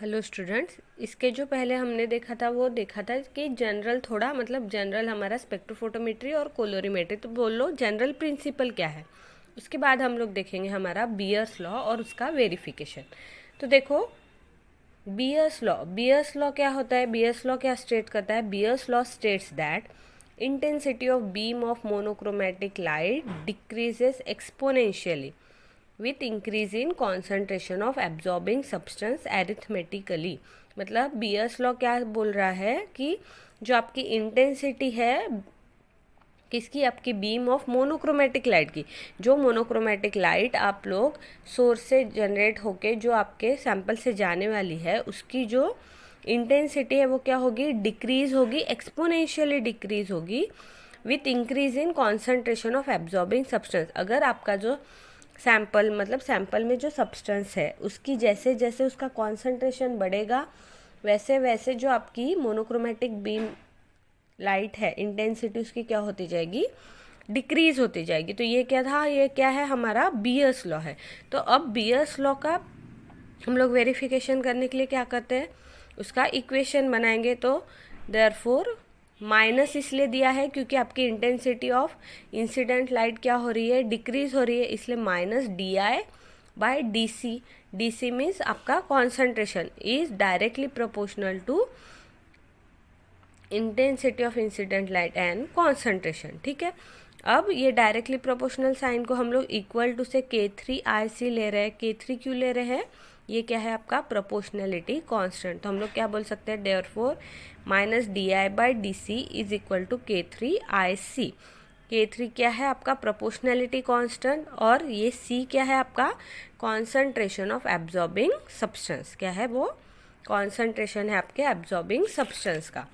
Hello students, इसके जो पहले हमने देखा था वो देखा था कि जनरल थोड़ा मतलब जनरल हमारा स्पेक्ट्रोफोटोमेट्री और कोलोरीमेट्री। तो बोल लो जनरल प्रिंसिपल क्या है। उसके बाद हम लोग देखेंगे हमारा बियर्स लॉ और उसका वेरिफिकेशन। तो देखो बियर्स लॉ क्या होता है। बियर्स लॉ क्या स्टेट करता है। Beer's law states that intensity of beam of monochromatic light decreases exponentially with increase in concentration of absorbing substance arithmetically. मतलब बियर्स लॉ क्या बोल रहा है कि जो आपकी इंटेंसिटी है किसकी, आपकी बीम ऑफ मोनोक्रोमेटिक लाइट की, जो मोनोक्रोमेटिक लाइट आप लोग सोर्स से जनरेट होके जो आपके सैंपल से जाने वाली है उसकी जो इंटेंसिटी है वो क्या होगी, डिक्रीज होगी, एक्सपोनेंशियली डिक्रीज होगी with increase in concentration of absorbing substance. अगर आपका जो सैंपल मतलब सैंपल में जो सब्सटेंस है उसकी जैसे जैसे उसका कॉन्सेंट्रेशन बढ़ेगा वैसे वैसे जो आपकी मोनोक्रोमेटिक बीम लाइट है इंटेंसिटी उसकी क्या होती जाएगी, डिक्रीज होती जाएगी। तो ये क्या था, ये क्या है, हमारा बियर्स लॉ है। तो अब बियर्स लॉ का हम लोग वेरिफिकेशन करने के लिए क्या करते हैं, उसका इक्वेशन बनाएंगे। तो देयरफॉर माइनस इसलिए दिया है क्योंकि आपकी इंटेंसिटी ऑफ इंसिडेंट लाइट क्या हो रही है, डिक्रीज हो रही है, इसलिए minus D I by D C. D C means आपका concentration is directly proportional to intensity of incident light and concentration. ठीक है, अब ये डायरेक्टली प्रोपोर्शनल साइन को हम लोग इक्वल टू से K3IC ले रहे हैं। K3 क्यों ले रहे हैं, ये क्या है आपका प्रोपोर्शनलिटी कांस्टेंट। तो हम लोग क्या बोल सकते हैं, therefore minus D I by D C is equal to K3IC। K3 क्या है आपका प्रोपोर्शनलिटी कांस्टेंट और ये C क्या है आपका कॉन्सेंट्रेशन ऑफ एब्जॉर्बिंग सब्सटेंस। क्या है वो, कॉन्सेंट्रेशन है आपके एब्जॉर्बिंग सब्सटेंस का।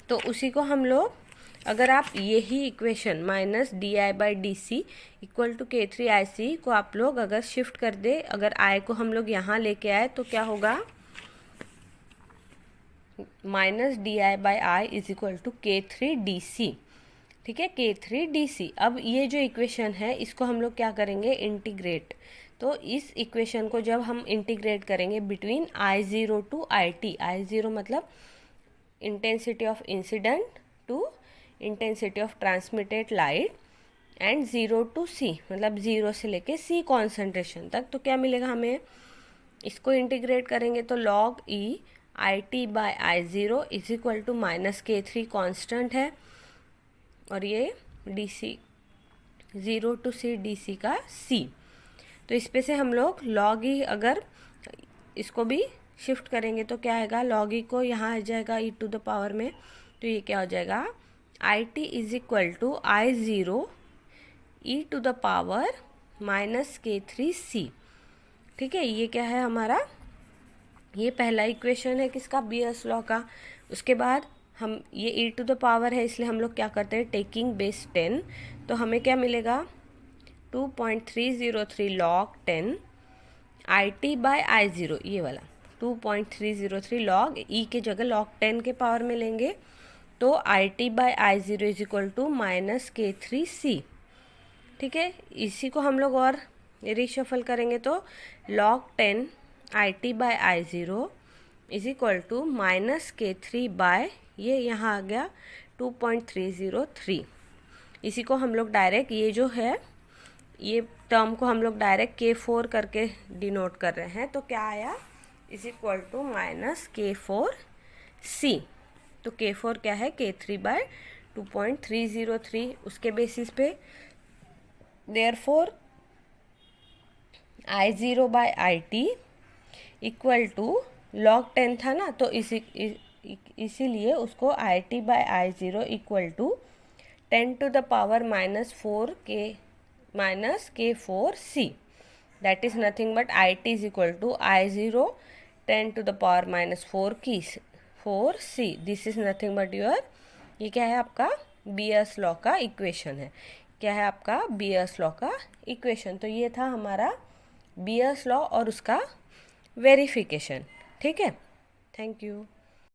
तो उसी को हम लोग अगर आप यही equation minus D I by D C equal to K3IC को आप लोग अगर शिफ्ट कर दे, अगर आई को हम लोग यहाँ लेके आए तो क्या होगा, minus D I by I is equal to K3DC। ठीक है, K3DC। अब ये जो इक्वेशन है इसको हम लोग क्या करेंगे, इंटीग्रेट। तो इस इक्वेशन को जब हम इंटीग्रेट करेंगे between I0 to IT, I0 मतलब intensity of incident to intensity of transmitted light and 0 to C मतलब 0 से लेके C कॉन्सेंट्रेशन तक। तो क्या मिलेगा हमें, इसको इंटीग्रेट करेंगे तो log E IT bye I0 is equal to minus K3 constant है और ये DC 0 टू C DC का C। तो इस पे से हम लोग log E अगर इसको भी शिफ्ट करेंगे तो क्या आएगा, लॉग ई को यहाँ आ जाएगा ई टू द पावर में। तो ये क्या हो जाएगा, I T is equal to I0 e to the power minus K3C। ठीक है, ये क्या है हमारा, ये पहला इक्वेशन है किसका, बियर्स लॉ का। उसके बाद हम ये ई टू द पावर है इसलिए हम लोग क्या करते हैं, टेकिंग बेस 10। तो हमें क्या मिलेगा, 2.303 log 10 I T bye I0, ये वाला 2.303 log ई के जगह log 10 के पावर में लेंगे तो I T by I0 is equal to minus K3C। ठीक है, इसी को हम लोग और रिशफल करेंगे तो log 10 I T by I0 is equal to minus K3 by ये यहाँ आ गया 2.303। इसी को हम लोग डायरेक्ट ये जो है ये टर्म को हम लोग डायरेक्ट K4 करके डिनोट कर रहे हैं। तो क्या आया, is equal to minus K4C। तो K4 क्या है, K3 बाय 2.303। उसके बेसिस पे therefore I0 by IT equal to log 10 था ना, तो इसीलिए उसको IT bye I0 equal to 10 to the power minus K4C। that is nothing but IT is equal to I0 10 to the power minus 4C। this is nothing but your, ये क्या है आपका bears law का equation है। क्या है आपका bears law का इक्वेशन। तो ये था हमारा बियर्स लॉ और उसका वेरिफिकेशन। ठीक है, थैंक यू।